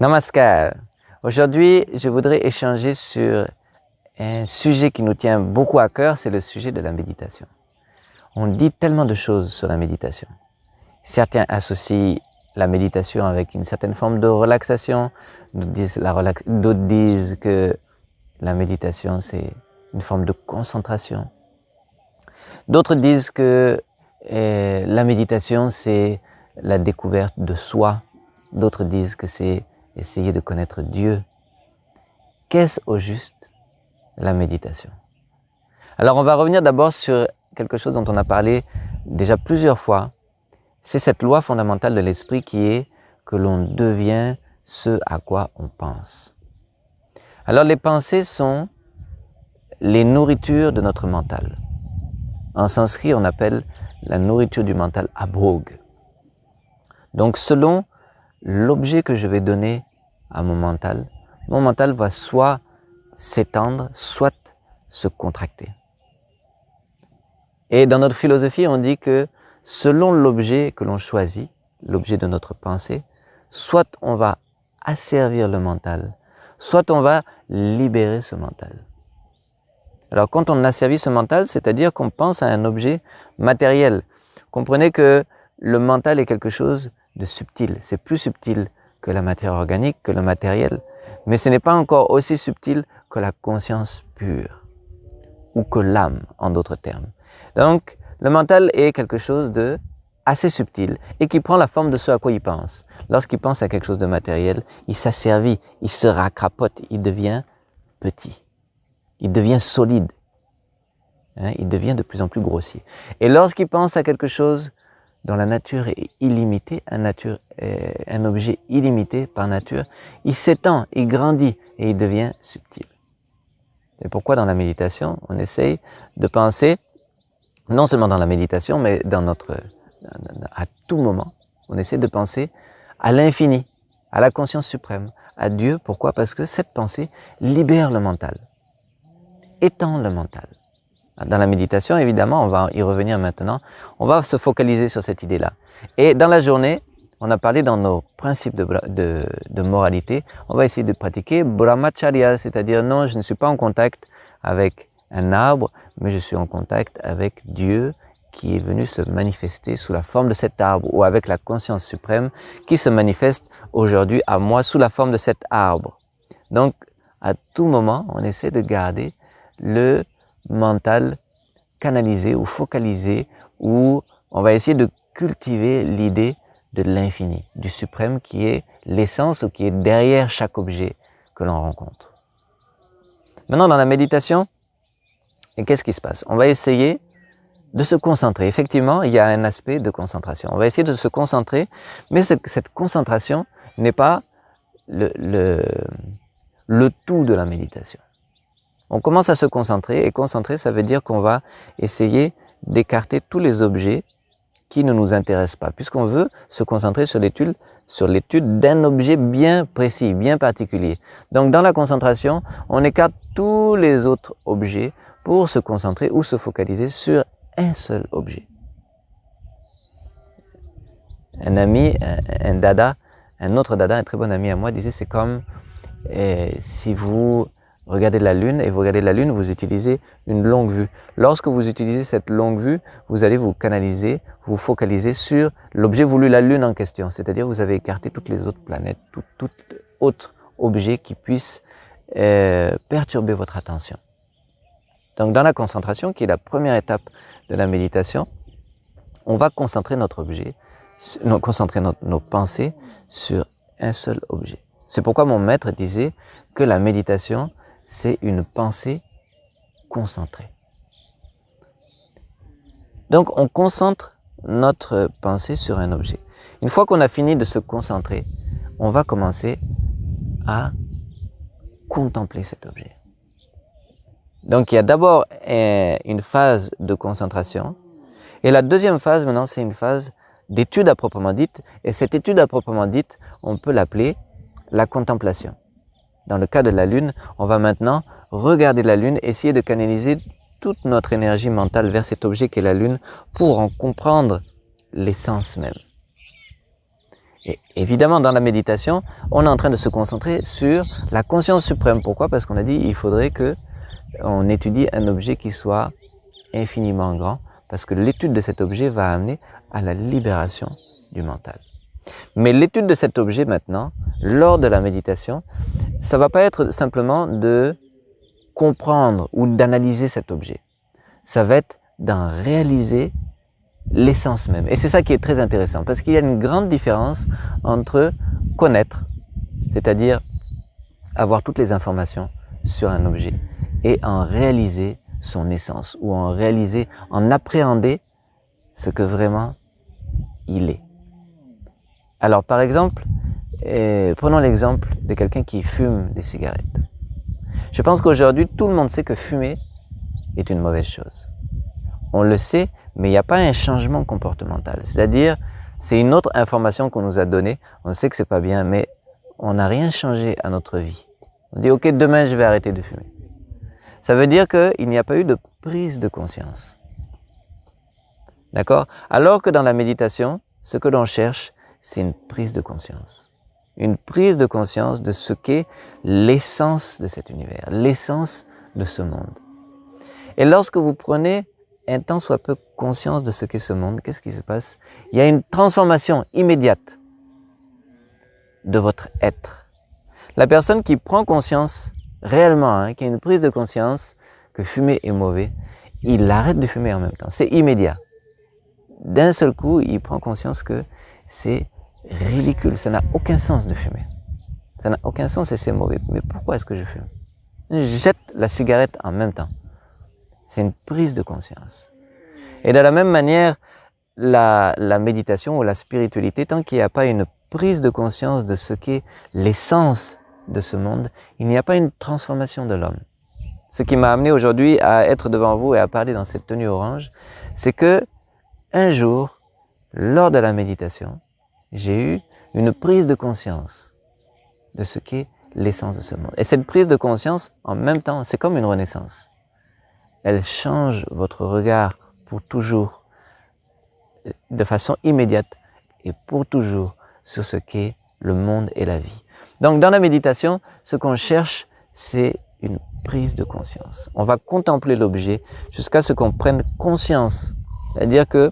Namaskar. Aujourd'hui, je voudrais échanger sur un sujet qui nous tient beaucoup à cœur, c'est le sujet de la méditation. On dit tellement de choses sur la méditation. Certains associent la méditation avec une certaine forme de relaxation, d'autres disent que la méditation c'est une forme de concentration. D'autres disent que la méditation c'est la découverte de soi. D'autres disent que c'est essayer de connaître Dieu. Qu'est-ce au juste la méditation? Alors on va revenir d'abord sur quelque chose dont on a parlé déjà plusieurs fois. C'est cette loi fondamentale de l'esprit qui est que l'on devient ce à quoi on pense. Alors les pensées sont les nourritures de notre mental. En sanskrit, on appelle la nourriture du mental abhog. Donc selon l'objet que je vais donner à mon mental va soit s'étendre, soit se contracter. Et dans notre philosophie, on dit que selon l'objet que l'on choisit, l'objet de notre pensée, soit on va asservir le mental, soit on va libérer ce mental. Alors quand on asservit ce mental, c'est-à-dire qu'on pense à un objet matériel. Comprenez que le mental est quelque chose de subtil, c'est plus subtil que la matière organique, que le matériel, mais ce n'est pas encore aussi subtil que la conscience pure, ou que l'âme, en d'autres termes. Donc, le mental est quelque chose de assez subtil et qui prend la forme de ce à quoi il pense. Lorsqu'il pense à quelque chose de matériel, il s'asservit, il se racrapote, il devient petit, il devient solide, il devient de plus en plus grossier. Et lorsqu'il pense à quelque chose dont la nature est illimitée, un objet illimité par nature, il s'étend, il grandit et il devient subtil. C'est pourquoi dans la méditation, on essaye de penser, non seulement dans la méditation, mais à tout moment, on essaie de penser à l'infini, à la conscience suprême, à Dieu. Pourquoi? Parce que cette pensée libère le mental, étend le mental. Dans la méditation, évidemment, on va y revenir maintenant, on va se focaliser sur cette idée-là. Et dans la journée, on a parlé dans nos principes de moralité, on va essayer de pratiquer brahmacharya, c'est-à-dire non, je ne suis pas en contact avec un arbre, mais je suis en contact avec Dieu qui est venu se manifester sous la forme de cet arbre, ou avec la conscience suprême qui se manifeste aujourd'hui à moi sous la forme de cet arbre. Donc, à tout moment, on essaie de garder le mental canalisé ou focalisé, où on va essayer de cultiver l'idée de l'infini, du suprême qui est l'essence ou qui est derrière chaque objet que l'on rencontre. Maintenant, dans la méditation, qu'est-ce qui se passe? On va essayer de se concentrer. Effectivement, il y a un aspect de concentration. On va essayer de se concentrer, mais cette concentration n'est pas le tout de la méditation. On commence à se concentrer, et concentrer, ça veut dire qu'on va essayer d'écarter tous les objets qui ne nous intéressent pas, puisqu'on veut se concentrer sur l'étude d'un objet bien précis, bien particulier. Donc dans la concentration, on écarte tous les autres objets pour se concentrer ou se focaliser sur un seul objet. Un ami, un autre dada, un très bon ami à moi, disait c'est comme si vous regardez la lune, et vous regardez la lune, vous utilisez une longue vue. Lorsque vous utilisez cette longue vue, vous allez vous canaliser, vous focaliser sur l'objet voulu, la lune en question. C'est-à-dire vous avez écarté toutes les autres planètes, tout autre objet qui puisse perturber votre attention. Donc dans la concentration, qui est la première étape de la méditation, on va concentrer concentrer nos pensées sur un seul objet. C'est pourquoi mon maître disait que la méditation, c'est une pensée concentrée. Donc on concentre notre pensée sur un objet. Une fois qu'on a fini de se concentrer, on va commencer à contempler cet objet. Donc il y a d'abord une phase de concentration, et la deuxième phase maintenant, c'est une phase d'étude à proprement dite, et cette étude à proprement dite, on peut l'appeler la contemplation. Dans le cas de la lune, on va maintenant regarder la lune, essayer de canaliser toute notre énergie mentale vers cet objet qu'est la lune pour en comprendre l'essence même. Et évidemment, dans la méditation, on est en train de se concentrer sur la conscience suprême. Pourquoi? Parce qu'on a dit il faudrait que on étudie un objet qui soit infiniment grand, parce que l'étude de cet objet va amener à la libération du mental. Mais l'étude de cet objet maintenant, lors de la méditation, ça ne va pas être simplement de comprendre ou d'analyser cet objet. Ça va être d'en réaliser l'essence même. Et c'est ça qui est très intéressant, parce qu'il y a une grande différence entre connaître, c'est-à-dire avoir toutes les informations sur un objet, et en réaliser son essence, ou en réaliser, en appréhender ce que vraiment il est. Alors par exemple, prenons l'exemple de quelqu'un qui fume des cigarettes. Je pense qu'aujourd'hui, tout le monde sait que fumer est une mauvaise chose. On le sait, mais il n'y a pas un changement comportemental. C'est-à-dire, c'est une autre information qu'on nous a donnée. On sait que c'est pas bien, mais on n'a rien changé à notre vie. On dit, ok, demain je vais arrêter de fumer. Ça veut dire qu'il n'y a pas eu de prise de conscience. D'accord? Alors que dans la méditation, ce que l'on cherche, c'est une prise de conscience. Une prise de conscience de ce qu'est l'essence de cet univers, l'essence de ce monde. Et lorsque vous prenez un tant soit peu conscience de ce qu'est ce monde, qu'est-ce qui se passe? Il y a une transformation immédiate de votre être. La personne qui prend conscience réellement, qui a une prise de conscience que fumer est mauvais, il arrête de fumer en même temps. C'est immédiat. D'un seul coup, il prend conscience que c'est ridicule, ça n'a aucun sens de fumer. Ça n'a aucun sens et c'est mauvais. Mais pourquoi est-ce que je fume? Je jette la cigarette en même temps. C'est une prise de conscience. Et de la même manière, la méditation ou la spiritualité, tant qu'il n'y a pas une prise de conscience de ce qu'est l'essence de ce monde, il n'y a pas une transformation de l'homme. Ce qui m'a amené aujourd'hui à être devant vous et à parler dans cette tenue orange, c'est que un jour, lors de la méditation, j'ai eu une prise de conscience de ce qu'est l'essence de ce monde. Et cette prise de conscience, en même temps, c'est comme une renaissance. Elle change votre regard pour toujours, de façon immédiate et pour toujours, sur ce qu'est le monde et la vie. Donc dans la méditation, ce qu'on cherche, c'est une prise de conscience. On va contempler l'objet jusqu'à ce qu'on prenne conscience. C'est-à-dire que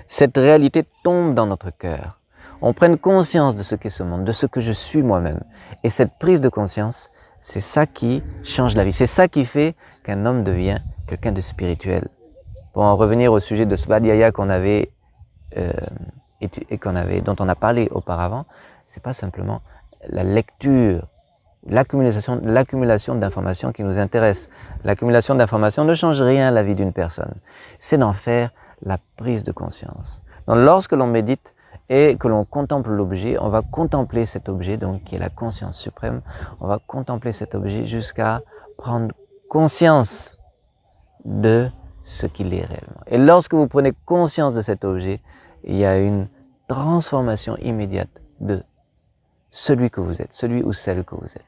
cette réalité tombe dans notre cœur. On prenne conscience de ce qu'est ce monde, de ce que je suis moi-même. Et cette prise de conscience, c'est ça qui change la vie. C'est ça qui fait qu'un homme devient quelqu'un de spirituel. Pour en revenir au sujet de Svadhyaya dont on a parlé auparavant, c'est pas simplement la lecture, l'accumulation d'informations qui nous intéresse. L'accumulation d'informations ne change rien à la vie d'une personne. C'est d'en faire la prise de conscience. Donc lorsque l'on médite et que l'on contemple l'objet, on va contempler cet objet, donc qui est la conscience suprême, on va contempler cet objet jusqu'à prendre conscience de ce qu'il est réellement. Et lorsque vous prenez conscience de cet objet, il y a une transformation immédiate de celui que vous êtes, celui ou celle que vous êtes.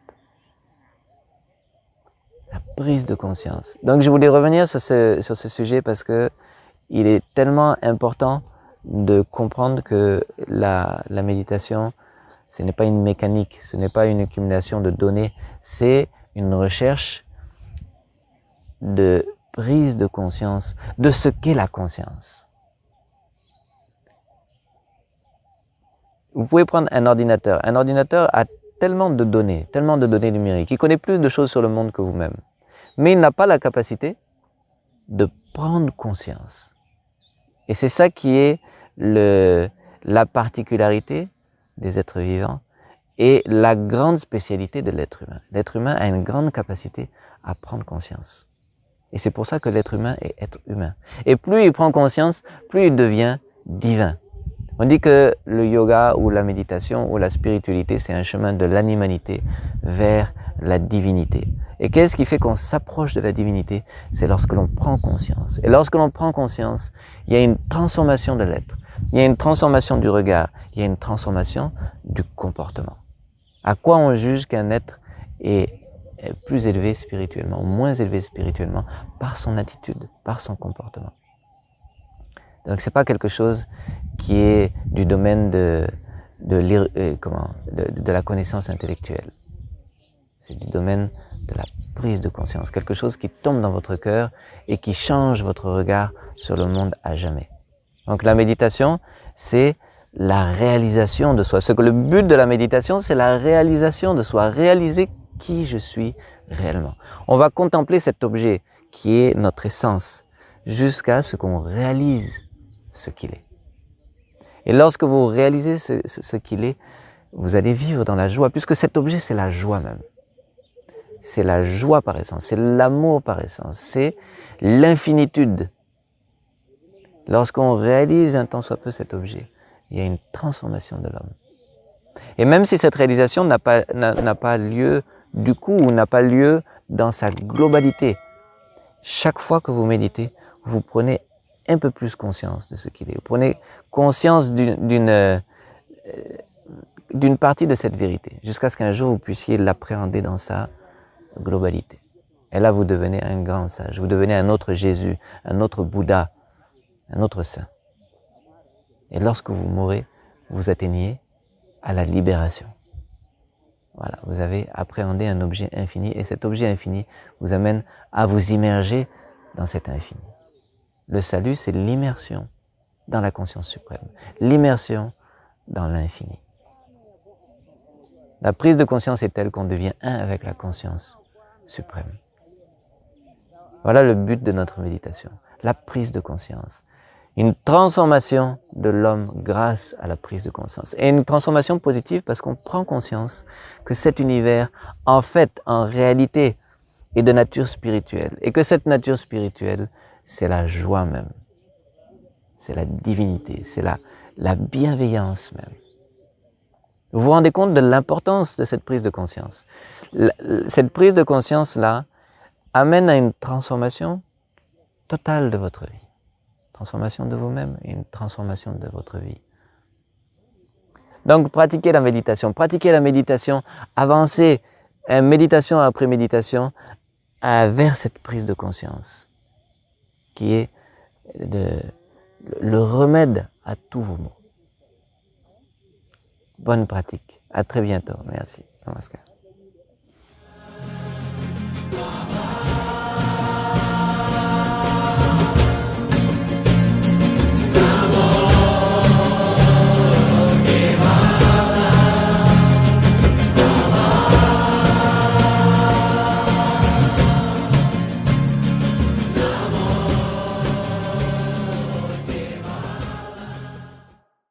La prise de conscience. Donc je voulais revenir sur ce sujet parce que il est tellement important de comprendre que la méditation, ce n'est pas une mécanique, ce n'est pas une accumulation de données, c'est une recherche de prise de conscience de ce qu'est la conscience. Vous pouvez prendre un ordinateur. Un ordinateur a tellement de données numériques. Il connaît plus de choses sur le monde que vous-même. Mais il n'a pas la capacité de prendre conscience. Et c'est ça qui est la particularité des êtres vivants et la grande spécialité de l'être humain. L'être humain a une grande capacité à prendre conscience. Et c'est pour ça que l'être humain est être humain. Et plus il prend conscience, plus il devient divin. On dit que le yoga ou la méditation ou la spiritualité, c'est un chemin de l'animalité vers la divinité. Et qu'est-ce qui fait qu'on s'approche de la divinité? C'est lorsque l'on prend conscience. Et lorsque l'on prend conscience, il y a une transformation de l'être. Il y a une transformation du regard. Il y a une transformation du comportement. À quoi on juge qu'un être est plus élevé spirituellement ou moins élevé spirituellement? Par son attitude, par son comportement. Donc c'est pas quelque chose qui est du domaine de la connaissance intellectuelle. C'est du domaine de la prise de conscience, quelque chose qui tombe dans votre cœur et qui change votre regard sur le monde à jamais. Donc la méditation, c'est la réalisation de soi. Le but de la méditation, c'est la réalisation de soi, réaliser qui je suis réellement. On va contempler cet objet qui est notre essence jusqu'à ce qu'on réalise ce qu'il est. Et lorsque vous réalisez ce qu'il est, vous allez vivre dans la joie, puisque cet objet, c'est la joie même. C'est la joie par essence, c'est l'amour par essence, c'est l'infinitude. Lorsqu'on réalise un tant soit peu cet objet, il y a une transformation de l'homme. Et même si cette réalisation n'a pas lieu du coup, ou n'a pas lieu dans sa globalité, chaque fois que vous méditez, vous prenez un peu plus conscience de ce qu'il est. Vous prenez conscience d'une partie de cette vérité, jusqu'à ce qu'un jour vous puissiez l'appréhender dans sa globalité. Et là, vous devenez un grand sage, vous devenez un autre Jésus, un autre Bouddha, un autre saint. Et lorsque vous mourrez, vous atteignez à la libération. Voilà, vous avez appréhendé un objet infini et cet objet infini vous amène à vous immerger dans cet infini. Le salut, c'est l'immersion dans la conscience suprême, l'immersion dans l'infini. La prise de conscience est telle qu'on devient un avec la conscience suprême. Voilà le but de notre méditation, la prise de conscience. Une transformation de l'homme grâce à la prise de conscience. Et une transformation positive parce qu'on prend conscience que cet univers, en fait, en réalité, est de nature spirituelle. Et que cette nature spirituelle, c'est la joie même. C'est la divinité, c'est la bienveillance même. Vous vous rendez compte de l'importance de cette prise de conscience. Cette prise de conscience-là amène à une transformation totale de votre vie. Transformation de vous-même et une transformation de votre vie. Donc pratiquez la méditation, avancez, méditation après méditation, vers cette prise de conscience, qui est le remède à tous vos maux. Bonne pratique. À très bientôt. Merci. Namaskar.